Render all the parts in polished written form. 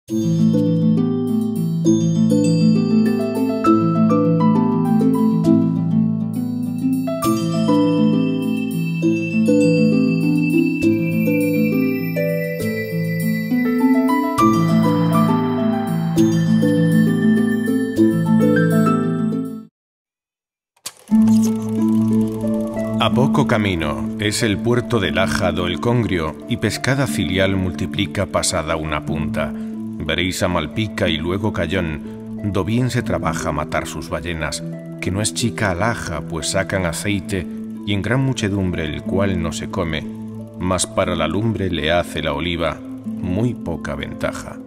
A poco camino es el puerto de Laja do El Congrio y pescada filial multiplica pasada una punta. Veréis a Malpica y luego Cayón, do bien se trabaja matar sus ballenas, que no es chica a Laja, pues sacan aceite y en gran muchedumbre el cual no se come, mas para la lumbre le hace la oliva muy poca ventaja.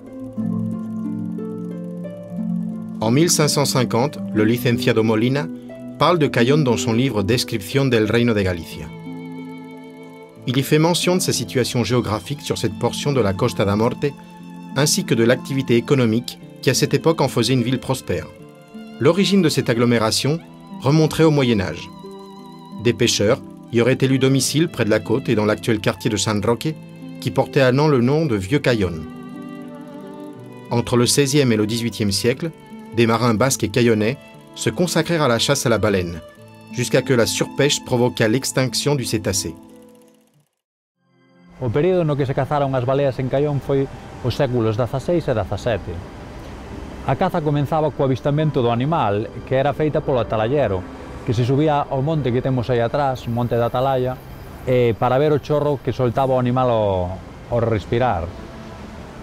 En 1550, le licenciado Molina parle de Cayón dans son livre Descripción del Reino de Galicia. Il y fait mention de sa situation géographique sur cette portion de la Costa da Morte, ainsi que de l'activité économique qui à cette époque en faisait une ville prospère. L'origine de cette agglomération remonterait au Moyen-Âge. Des pêcheurs y auraient élu domicile près de la côte et dans l'actuel quartier de San Roque, qui portait alors le nom de Vieux Cayón. Entre le XVIe et le XVIIIe siècle, des marins basques et cayonnais se consacrèrent à la chasse à la baleine, jusqu'à que la surpêche provoqua l'extinction du cétacé. O período no que se cazaron as baleas en Cayón foi os séculos XVI e XVII. A caza comenzaba co avistamento do animal, que era feita polo atalallero, que se subía ao monte que temos aí atrás, o monte da Atalaya, para ver o chorro que soltaba o animal ao respirar.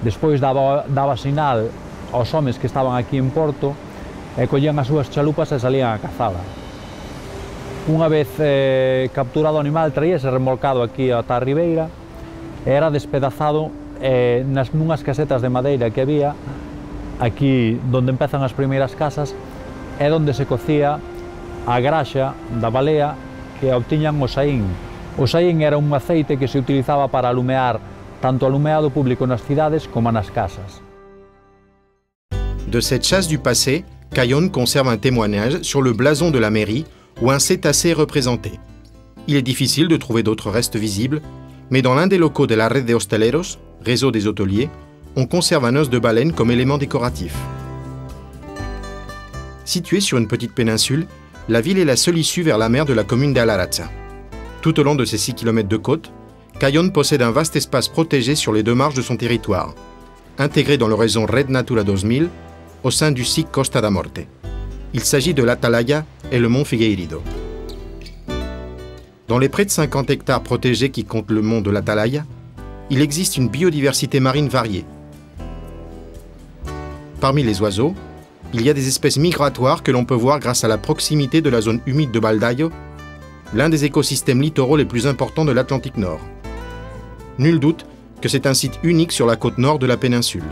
Despois daba sinal aos homes que estaban aquí en Porto e collían as súas chalupas e salían a cazala. Unha vez capturado o animal, traíase remolcado aquí ata a ribeira e era despedazado nunhas casetas de madeira que había aquí donde empezan as primeiras casas e donde se cocía a graxa da balea que obtiñan o saín. O saín era un aceite que se utilizaba para alumear tanto alumeado público nas cidades como nas casas. De cette chasse du passé, Cayón conserve un témoignage sur le blason de la mairie où un cétacé est représenté. Il est difficile de trouver d'autres restes visibles, mais dans l'un des locaux de la Red de Hosteleros, réseau des hôteliers, on conserve un os de baleine comme élément décoratif. Située sur une petite péninsule, la ville est la seule issue vers la mer de la commune d'Alaraza. Tout au long de ses 6 km de côte, Cayón possède un vaste espace protégé sur les deux marges de son territoire, intégré dans le réseau Red Natura 2000, au sein du SIC Costa da Morte. Il s'agit de l'Atalaya et le mont Figueiredo. Dans les près de 50 hectares protégés qui comptent le mont de l'Atalaya, il existe une biodiversité marine variée. Parmi les oiseaux, il y a des espèces migratoires que l'on peut voir grâce à la proximité de la zone humide de Baldaio, l'un des écosystèmes littoraux les plus importants de l'Atlantique Nord. Nul doute que c'est un site unique sur la côte nord de la péninsule.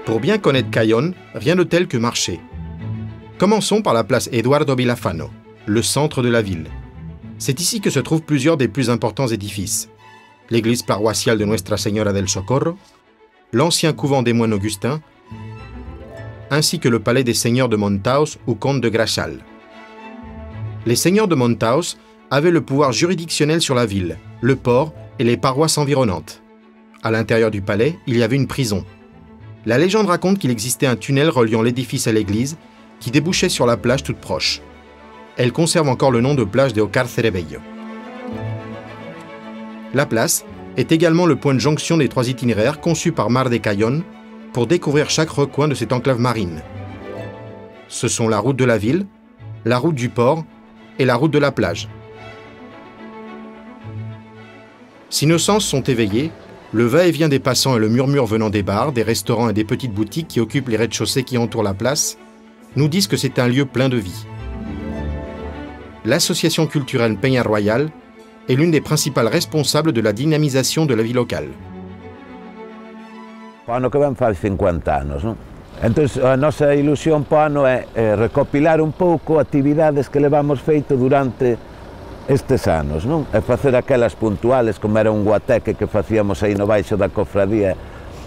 Pour bien connaître Cayón, rien de tel que marcher. Commençons par la place Eduardo Villafano, le centre de la ville. C'est ici que se trouvent plusieurs des plus importants édifices. L'église paroissiale de Nuestra Señora del Socorro, l'ancien couvent des moines augustins, ainsi que le palais des seigneurs de Montaos ou comtes de Grachal. Les seigneurs de Montaos avaient le pouvoir juridictionnel sur la ville, le port et les paroisses environnantes. À l'intérieur du palais, il y avait une prison. La légende raconte qu'il existait un tunnel reliant l'édifice à l'église qui débouchait sur la plage toute proche. Elle conserve encore le nom de plage de Ocarcerebello. La place est également le point de jonction des 3 itinéraires conçus par Mar de Cayón pour découvrir chaque recoin de cette enclave marine. Ce sont la route de la ville, la route du port et la route de la plage. Si nos sens sont éveillés, le va-et-vient des passants et le murmure venant des bars, des restaurants et des petites boutiques qui occupent les rez-de-chaussée qui entourent la place nous disent que c'est un lieu plein de vie. L'association culturelle Peña Royal est l'une des principales responsables de la dynamisation de la vie locale. O ano que ven fai 50 anos, non? Entón, a nosa ilusión po ano é recopilar un pouco actividades que levamos feito durante estes anos, non? E facer aquelas puntuales, como era un guateque que facíamos aí no baixo da cofradía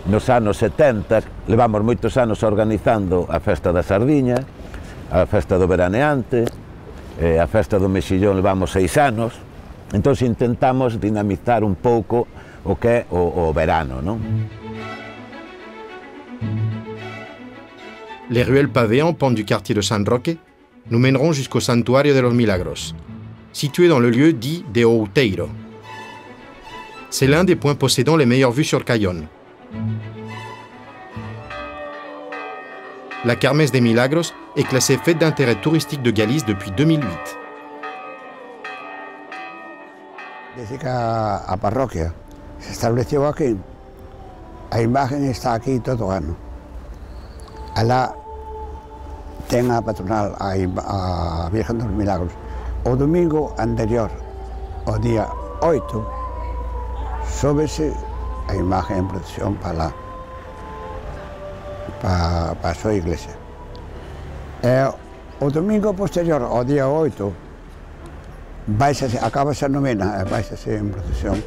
nos anos 70, levamos moitos anos organizando a festa da sardiña, a festa do veraneante, a festa do mexillón levamos 6 anos, entón intentamos dinamizar un pouco o que é o verano, non? Les ruelles pavées en pente du quartier de San Roque nous mèneront jusqu'au Santuario de los Milagros, situé dans le lieu dit de Outeiro. C'est l'un des points possédant les meilleures vues sur Cayón. La Kermesse des Milagros est classée fête d'intérêt touristique de Galice depuis 2008. Desde que a parroquia se estableció aquí, a imagen está aquí todo o ano. Alá ten a patronal a Virgen dos Milagros. O domingo anterior, o día 8, sóbese a imagen en procesión para a súa iglesia. O domingo posterior, ao día 8, acabase a novena e vaise en procesión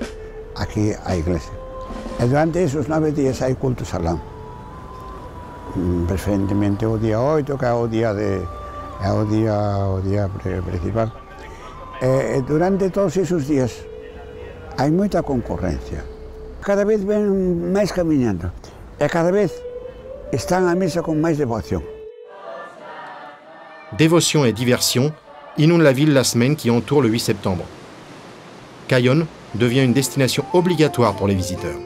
aquí á iglesia. E durante esos 9 días hai culto salán. Preferentemente o día 8, que é o día principal. E durante todos esos días hai moita concorrencia. Cada vez ven máis camiñando e cada vez están á mesa con máis devoción. Dévotion et diversion inondent la ville la semaine qui entoure le 8 septembre. Cayón devient une destination obligatoire pour les visiteurs.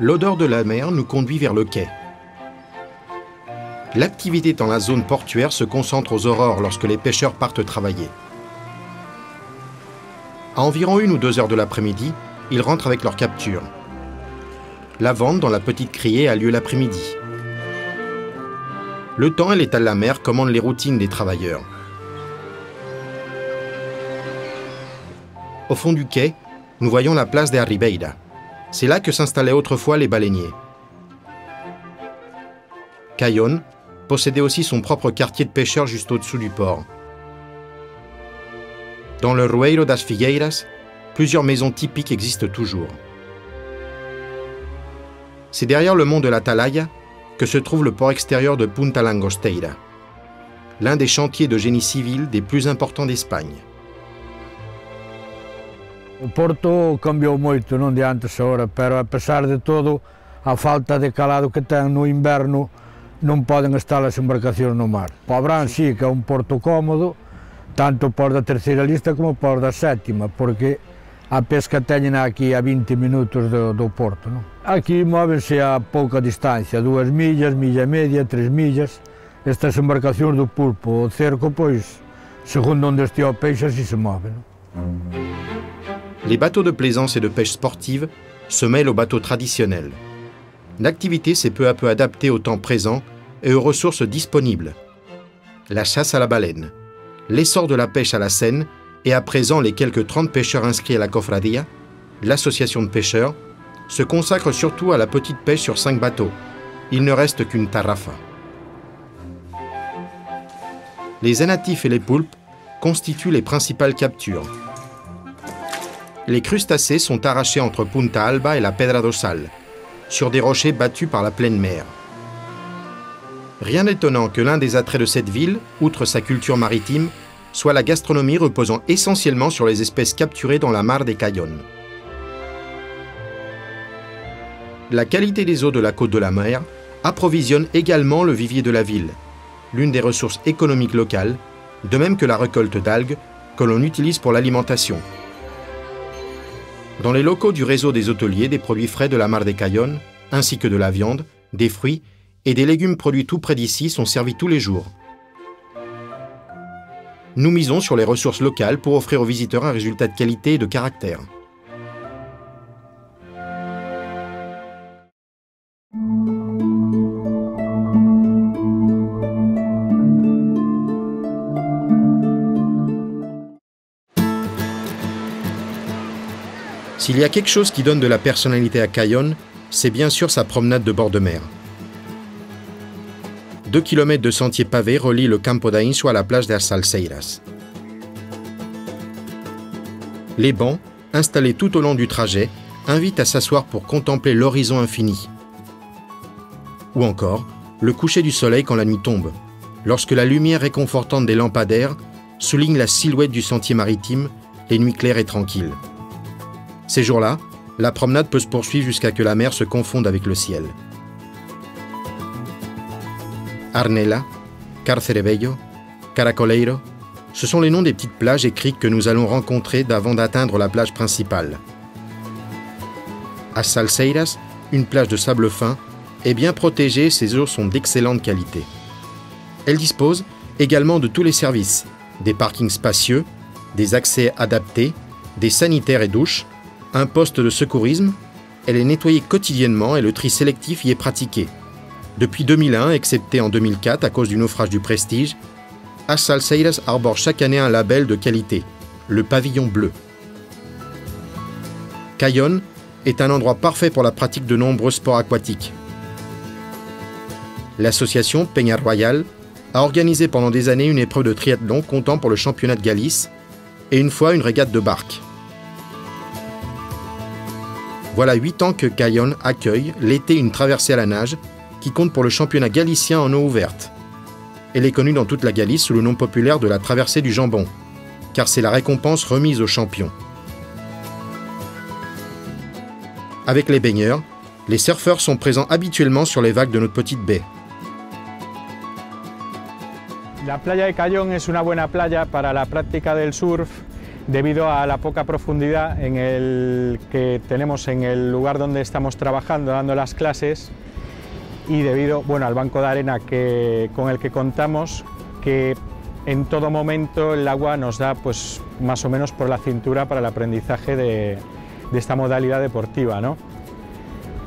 L'odeur de la mer nous conduit vers le quai. L'activité dans la zone portuaire se concentre aux aurores lorsque les pêcheurs partent travailler. À environ 1 ou 2 heures de l'après-midi, ils rentrent avec leur capture. La vente dans la petite criée a lieu l'après-midi. Le temps et l'état de la mer commandent les routines des travailleurs. Au fond du quai, nous voyons la place de Arribeira. C'est là que s'installaient autrefois les baleiniers. Cayón possédait aussi son propre quartier de pêcheurs juste au-dessous du port. Dans le Rueiro das Figueiras, plusieurs maisons typiques existent toujours. C'est derrière le mont de l'Atalaya que se trouve le port extérieur de Punta Langosteira, l'un des chantiers de génie civil des plus importants d'Espagne. O Porto cambiou moito, non de antes a hora, pero a pesar de todo, a falta de calado que ten no inverno, non poden estar as embarcacións no mar. O Abrán sí que é un porto cómodo, tanto por da terceira lista como por da sétima, porque a pesca teñen aquí a 20 minutos do porto. Non? Aquí móvense a pouca distancia, 2 millas, milla e media, 3 millas. Estas embarcacións do pulpo, o cerco, pois, segundo onde estea o peixe, así se move. Non? Les bateaux de plaisance et de pêche sportive se mêlent aux bateaux traditionnels. L'activité s'est peu à peu adaptée au temps présent et aux ressources disponibles. La chasse à la baleine, l'essor de la pêche à la Seine et à présent les quelques 30 pêcheurs inscrits à la Cofradia, l'association de pêcheurs, se consacrent surtout à la petite pêche sur 5 bateaux. Il ne reste qu'une tarrafa. Les anatifs et les poulpes constituent les principales captures. Les crustacés sont arrachés entre Punta Alba et la Pedra do Sal, sur des rochers battus par la pleine mer. Rien d'étonnant que l'un des attraits de cette ville, outre sa culture maritime, soit la gastronomie reposant essentiellement sur les espèces capturées dans la mare de Cayón. La qualité des eaux de la côte de la mer approvisionne également le vivier de la ville, l'une des ressources économiques locales, de même que la récolte d'algues que l'on utilise pour l'alimentation. Dans les locaux du réseau des hôteliers, des produits frais de la mare de Cayón, ainsi que de la viande, des fruits et des légumes produits tout près d'ici sont servis tous les jours. Nous misons sur les ressources locales pour offrir aux visiteurs un résultat de qualité et de caractère. S'il y a quelque chose qui donne de la personnalité à Cayón, c'est bien sûr sa promenade de bord de mer. 2 km de sentiers pavés relient le Campo da Insua à la plage d'As Salseiras. Les bancs, installés tout au long du trajet, invitent à s'asseoir pour contempler l'horizon infini. Ou encore, le coucher du soleil quand la nuit tombe, lorsque la lumière réconfortante des lampadaires souligne la silhouette du sentier maritime, les nuits claires et tranquilles. Ces jours-là, la promenade peut se poursuivre jusqu'à que la mer se confonde avec le ciel. Arnela, Carcerebello, Caracoleiro, ce sont les noms des petites plages et criques que nous allons rencontrer avant d'atteindre la plage principale. À Salseiras, une plage de sable fin, est bien protégée et ses eaux sont d'excellente qualité. Elle dispose également de tous les services, des parkings spacieux, des accès adaptés, des sanitaires et douches, un poste de secourisme. Elle est nettoyée quotidiennement et le tri sélectif y est pratiqué. Depuis 2001, excepté en 2004 à cause du naufrage du Prestige, As Salseiras arbore chaque année un label de qualité, le pavillon bleu. Cayón est un endroit parfait pour la pratique de nombreux sports aquatiques. L'association Peña Royal a organisé pendant des années une épreuve de triathlon comptant pour le championnat de Galice et une fois une régate de barque. Voilà 8 ans que Cayón accueille l'été une traversée à la nage qui compte pour le championnat galicien en eau ouverte. Elle est connue dans toute la Galice sous le nom populaire de la traversée du jambon, car c'est la récompense remise aux champions. Avec les baigneurs, les surfeurs sont présents habituellement sur les vagues de notre petite baie. La playa de Cayón es una buena playa para la práctica del surf debido a la poca profundidad que tenemos en el lugar donde estamos trabajando, dando las clases, y debido al banco de arena con el que contamos, que en todo momento el agua nos da pues, más o menos por la cintura para el aprendizaje de esta modalidad deportiva, ¿no?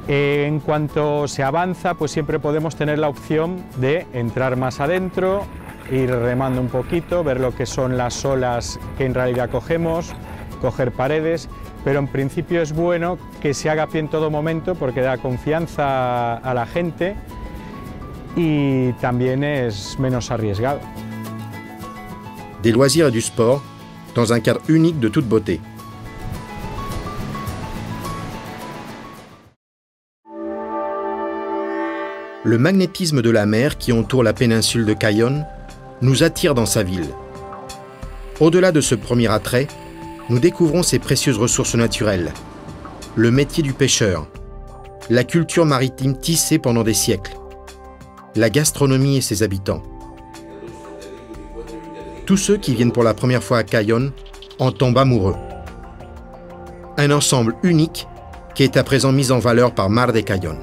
En cuanto se avanza, pues siempre podemos tener la opción de entrar más adentro, ir remando un poquito, ver lo que son las olas que en realidad cogemos, coger paredes, pero en principio es bueno que se haga a pie en todo momento porque da confianza a la gente y también es menos arriesgado. Des loisirs et du sport, dans un cadre unique de toute beauté. Le magnétisme de la mer qui entoure la péninsule de Cayón nous attire dans sa ville. Au-delà de ce premier attrait, nous découvrons ses précieuses ressources naturelles, le métier du pêcheur, la culture maritime tissée pendant des siècles, la gastronomie et ses habitants. Tous ceux qui viennent pour la première fois à Cayón en tombent amoureux. Un ensemble unique qui est à présent mis en valeur par Mar de Cayón.